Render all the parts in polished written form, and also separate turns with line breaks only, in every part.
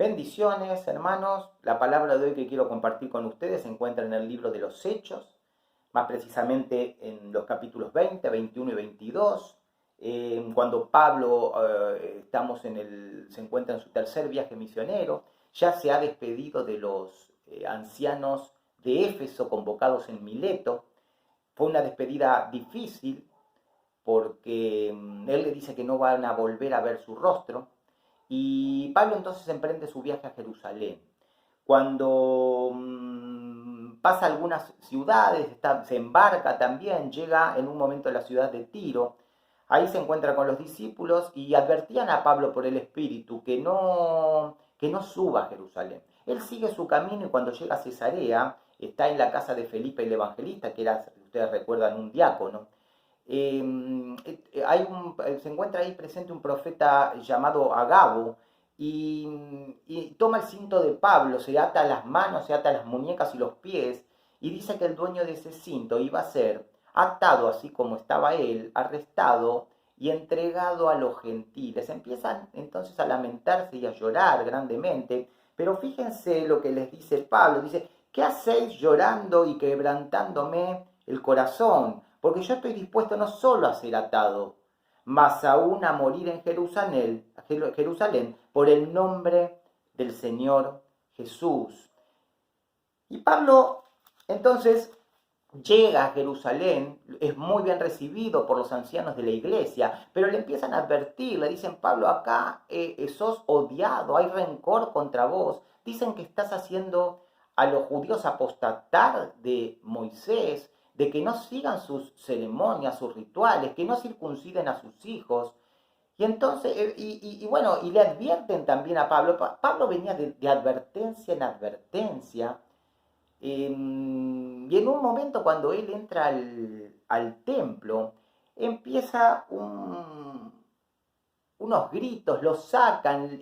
Bendiciones, hermanos. La palabra de hoy que quiero compartir con ustedes se encuentra en el libro de los Hechos, más precisamente en los capítulos 20, 21 y 22. Cuando Pablo se encuentra en su tercer viaje misionero, ya se ha despedido de los ancianos de Éfeso convocados en Mileto. Fue una despedida difícil porque él le dice que no van a volver a ver su rostro. Y Pablo entonces emprende su viaje a Jerusalén. Cuando pasa algunas ciudades, se embarca también, llega en un momento a la ciudad de Tiro. Ahí se encuentra con los discípulos y advertían a Pablo por el Espíritu que no suba a Jerusalén. Él sigue su camino y cuando llega a Cesarea, está en la casa de Felipe el Evangelista, que era, si ustedes recuerdan, un diácono. Se encuentra ahí presente un profeta llamado Agabo y toma el cinto de Pablo, se ata las manos, se ata las muñecas y los pies y dice que el dueño de ese cinto iba a ser atado así como estaba él, arrestado y entregado a los gentiles. Empiezan entonces a lamentarse y a llorar grandemente, pero fíjense lo que les dice Pablo, dice, ¿qué hacéis llorando y quebrantándome el corazón? Porque yo estoy dispuesto no solo a ser atado, mas aún a morir en Jerusalén por el nombre del Señor Jesús. Y Pablo entonces llega a Jerusalén, es muy bien recibido por los ancianos de la iglesia, pero le empiezan a advertir, le dicen, Pablo, acá sos odiado, hay rencor contra vos, dicen que estás haciendo a los judíos apostatar de Moisés, de que no sigan sus ceremonias, sus rituales, que no circunciden a sus hijos. Y entonces, bueno, y le advierten también a Pablo. Pablo venía de advertencia en advertencia. Y en un momento cuando él entra al templo, empieza unos gritos, lo sacan,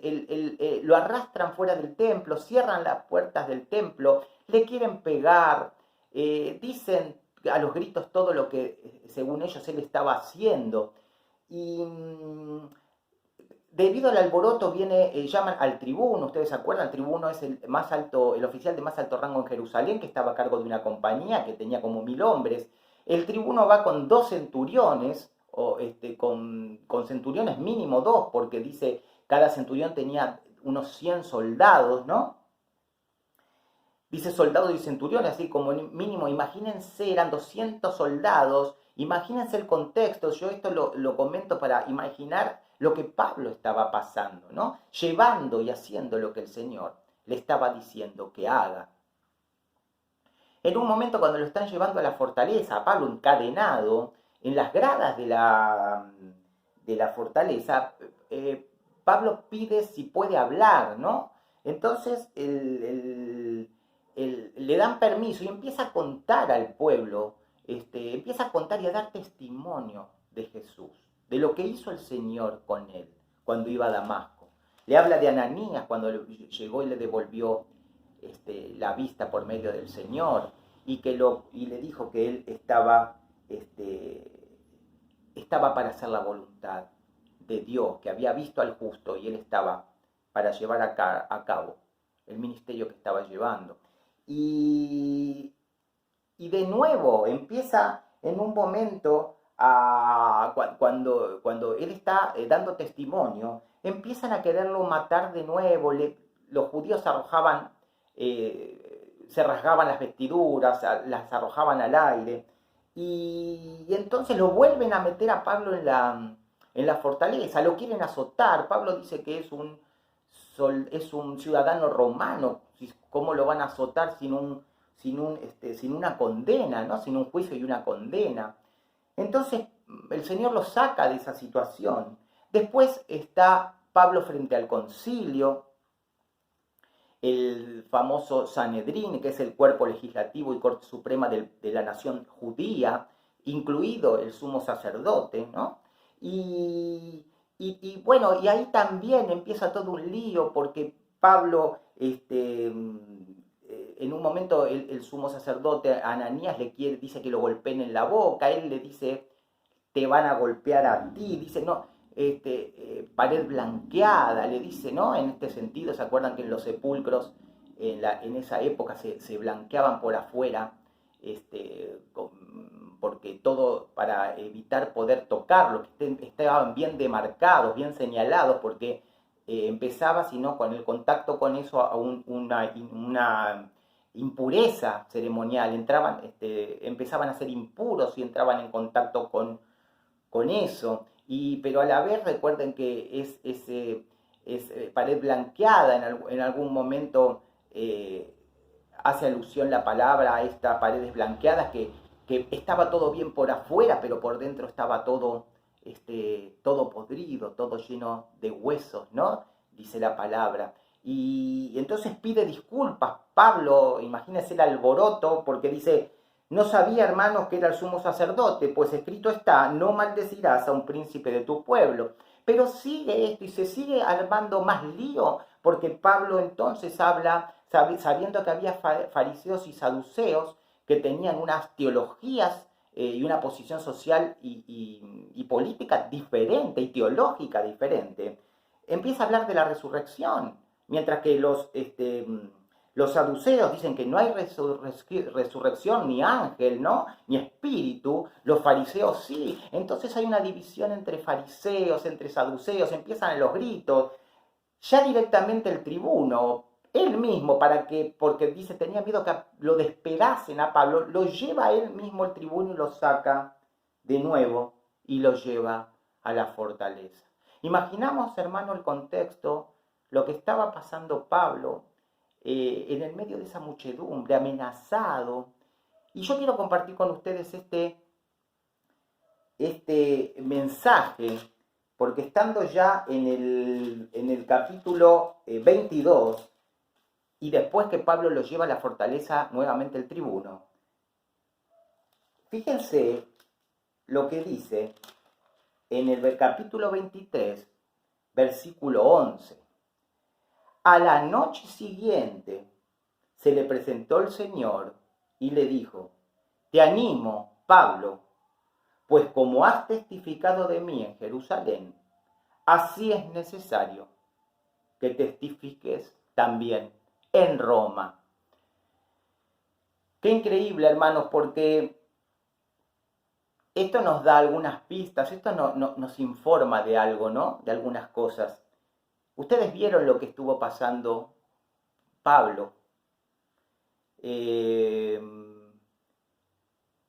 lo arrastran fuera del templo, cierran las puertas del templo, le quieren pegar, dicen a los gritos todo lo que según ellos él estaba haciendo. Y debido al alboroto llaman al tribuno, ustedes se acuerdan, el tribuno es el oficial de más alto rango en Jerusalén, que estaba a cargo de una compañía que tenía como 1000 hombres. El tribuno va con 2 centuriones, con centuriones mínimo 2, porque dice, cada centurión tenía unos 100 soldados, ¿no? Dice soldados y centuriones, así como mínimo, imagínense, eran 200 soldados, imagínense el contexto, yo esto lo comento para imaginar lo que Pablo estaba pasando, ¿no? Llevando y haciendo lo que el Señor le estaba diciendo que haga. En un momento cuando lo están llevando a la fortaleza, a Pablo encadenado, en las gradas de la fortaleza, Pablo pide si puede hablar, ¿no? Entonces le dan permiso y empieza a contar al pueblo, empieza a contar y a dar testimonio de Jesús, de lo que hizo el Señor con él cuando iba a Damasco. Le habla de Ananías cuando llegó y le devolvió la vista por medio del Señor y le dijo que él estaba para hacer la voluntad de Dios, que había visto al justo y él estaba para llevar a cabo el ministerio que estaba llevando. Y de nuevo empieza en un momento cuando él está dando testimonio, empiezan a quererlo matar de nuevo, los judíos se rasgaban las vestiduras, las arrojaban al aire, y entonces lo vuelven a meter a Pablo en la fortaleza, lo quieren azotar. Pablo dice que es un ciudadano romano, ¿cómo lo van a azotar sin una condena, ¿no? Sin un juicio y una condena? Entonces el Señor lo saca de esa situación. Después está Pablo frente al concilio, el famoso Sanedrín, que es el cuerpo legislativo y corte suprema de la nación judía, incluido el sumo sacerdote, ¿no? Bueno, y ahí también empieza todo un lío, porque Pablo, en un momento el sumo sacerdote Ananías dice que lo golpeen en la boca, él le dice, te van a golpear a ti, dice, no, pared blanqueada, le dice, ¿no? En este sentido, ¿se acuerdan que en los sepulcros en esa época se blanqueaban por afuera? Porque todo para evitar poder tocarlo, que estaban bien demarcados, bien señalados, porque empezaba, si no, con el contacto con eso, a una impureza ceremonial, empezaban a ser impuros y entraban en contacto con eso. Pero a la vez recuerden que es pared blanqueada, en algún momento hace alusión la palabra a estas paredes blanqueadas, que estaba todo bien por afuera, pero por dentro estaba todo podrido, todo lleno de huesos, ¿no? Dice la palabra. Y entonces pide disculpas. Pablo, imagínense el alboroto, porque dice, no sabía, hermanos, que era el sumo sacerdote, pues escrito está, no maldecirás a un príncipe de tu pueblo. Pero sigue esto y se sigue armando más lío, porque Pablo entonces habla, sabiendo que había fariseos y saduceos que tenían unas teologías y una posición social y política diferente y teológica diferente, empieza a hablar de la resurrección, mientras que los saduceos dicen que no hay resurrección, ni ángel, ¿no? Ni espíritu. Los fariseos sí. Entonces hay una división entre fariseos, entre saduceos, empiezan los gritos. Ya directamente el tribuno, él mismo, porque dice, tenía miedo que lo despedasen a Pablo, lo lleva él mismo el tribuno y lo saca de nuevo y lo lleva a la fortaleza. Imaginamos, hermano, el contexto, lo que estaba pasando Pablo en el medio de esa muchedumbre, amenazado. Y yo quiero compartir con ustedes este mensaje, porque estando ya en el capítulo 22, y después que Pablo lo lleva a la fortaleza nuevamente el tribuno, fíjense lo que dice en el capítulo 23, versículo 11. A la noche siguiente se le presentó el Señor y le dijo, te animo, Pablo, pues como has testificado de mí en Jerusalén, así es necesario que testifiques también en Roma. Qué increíble, hermanos, porque esto nos da algunas pistas, esto nos informa de algo, ¿no? De algunas cosas. Ustedes vieron lo que estuvo pasando Pablo.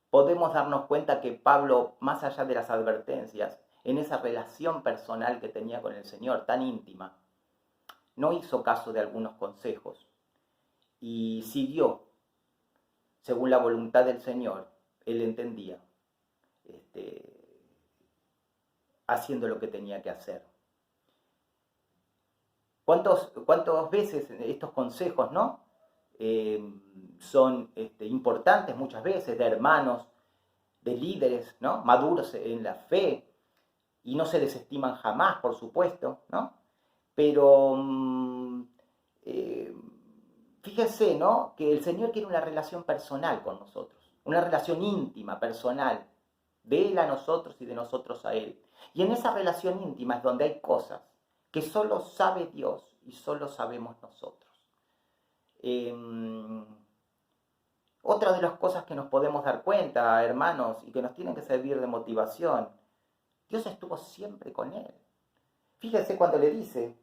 Podemos darnos cuenta que Pablo, más allá de las advertencias, en esa relación personal que tenía con el Señor, tan íntima, no hizo caso de algunos consejos y siguió según la voluntad del Señor. Él entendía, haciendo lo que tenía que hacer. ¿Cuántas veces estos consejos, ¿no? Son importantes muchas veces, de hermanos, de líderes, ¿no? Maduros en la fe, y no se desestiman jamás, por supuesto, ¿no? Pero fíjense, ¿no? Que el Señor quiere una relación personal con nosotros, una relación íntima, personal, de Él a nosotros y de nosotros a Él. Y en esa relación íntima es donde hay cosas que solo sabe Dios y solo sabemos nosotros. Otra de las cosas que nos podemos dar cuenta, hermanos, y que nos tienen que servir de motivación, Dios estuvo siempre con él. Fíjense cuando le dice,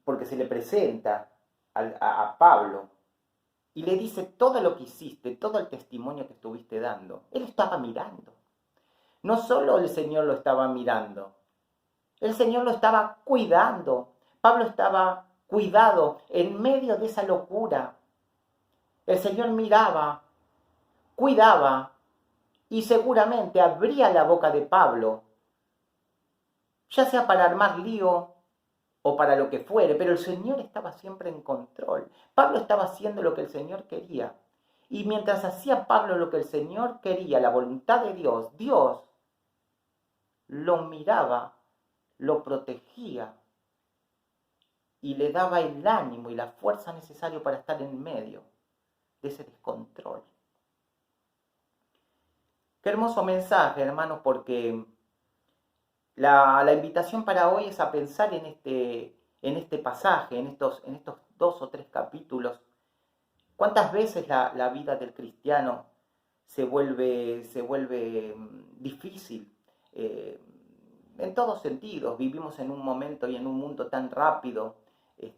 porque se le presenta a Pablo, y le dice todo lo que hiciste, todo el testimonio que estuviste dando. Él estaba mirando. No solo el Señor lo estaba mirando, el Señor lo estaba cuidando. Pablo estaba cuidado en medio de esa locura. El Señor miraba, cuidaba y seguramente abría la boca de Pablo, ya sea para armar lío o para lo que fuere, pero el Señor estaba siempre en control. Pablo estaba haciendo lo que el Señor quería. Y mientras hacía Pablo lo que el Señor quería, la voluntad de Dios, Dios lo miraba, lo protegía y le daba el ánimo y la fuerza necesaria para estar en medio de ese descontrol. Qué hermoso mensaje, hermanos, porque la invitación para hoy es a pensar en este pasaje, en estos 2 o 3 capítulos. ¿Cuántas veces la vida del cristiano se vuelve difícil? Eh, en todos sentidos, vivimos en un momento y en un mundo tan rápido,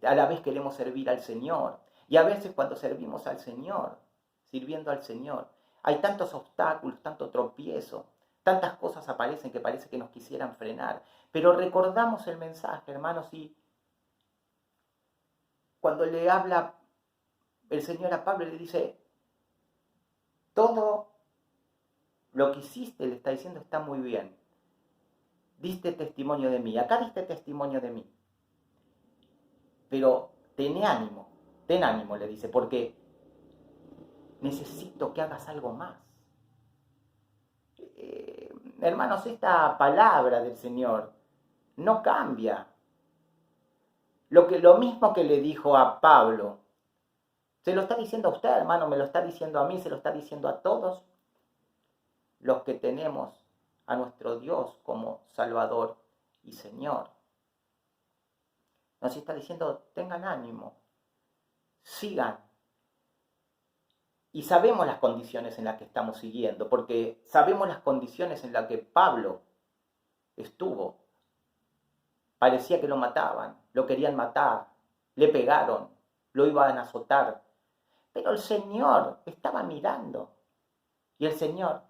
a la vez queremos servir al Señor. Y a veces cuando servimos al Señor, sirviendo al Señor, hay tantos obstáculos, tanto tropiezo, tantas cosas aparecen que parece que nos quisieran frenar. Pero recordamos el mensaje, hermanos, y cuando le habla el Señor a Pablo, le dice, todo lo que hiciste, le está diciendo, está muy bien. Diste testimonio de mí, acá diste testimonio de mí. Pero ten ánimo, le dice, porque necesito que hagas algo más. Hermanos, esta palabra del Señor no cambia. Lo mismo que le dijo a Pablo, se lo está diciendo a usted, hermano, me lo está diciendo a mí, se lo está diciendo a todos los que tenemos a nuestro Dios como Salvador y Señor. Nos está diciendo, tengan ánimo, sigan. Y sabemos las condiciones en las que estamos siguiendo, porque sabemos las condiciones en las que Pablo estuvo. Parecía que lo mataban, lo querían matar, le pegaron, lo iban a azotar. Pero el Señor estaba mirando y el Señor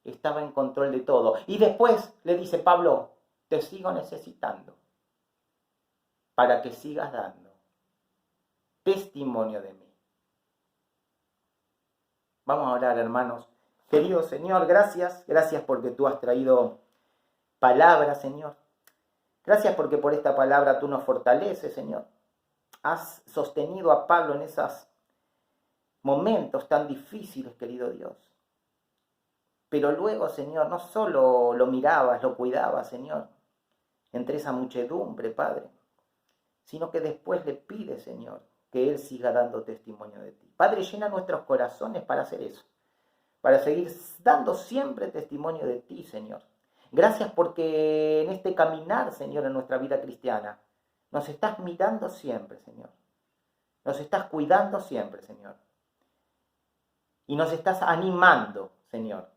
estaba en control de todo. Y después le dice Pablo, te sigo necesitando para que sigas dando testimonio de mí. Vamos a orar, hermanos. Querido Señor, gracias porque tú has traído palabra, Señor. Gracias porque por esta palabra tú nos fortaleces, Señor. Has sostenido a Pablo en esos momentos tan difíciles, querido Dios. Pero luego, Señor, no solo lo mirabas, lo cuidabas, Señor, entre esa muchedumbre, Padre, sino que después le pides, Señor, que Él siga dando testimonio de ti. Padre, llena nuestros corazones para hacer eso, para seguir dando siempre testimonio de ti, Señor. Gracias porque en este caminar, Señor, en nuestra vida cristiana, nos estás mirando siempre, Señor. Nos estás cuidando siempre, Señor. Y nos estás animando, Señor,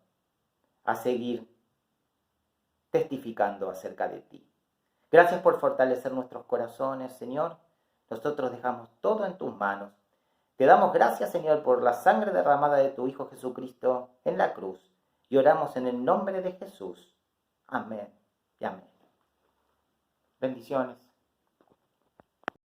a seguir testificando acerca de ti. Gracias por fortalecer nuestros corazones, Señor. Nosotros dejamos todo en tus manos. Te damos gracias, Señor, por la sangre derramada de tu Hijo Jesucristo en la cruz. Y oramos en el nombre de Jesús. Amén y amén. Bendiciones.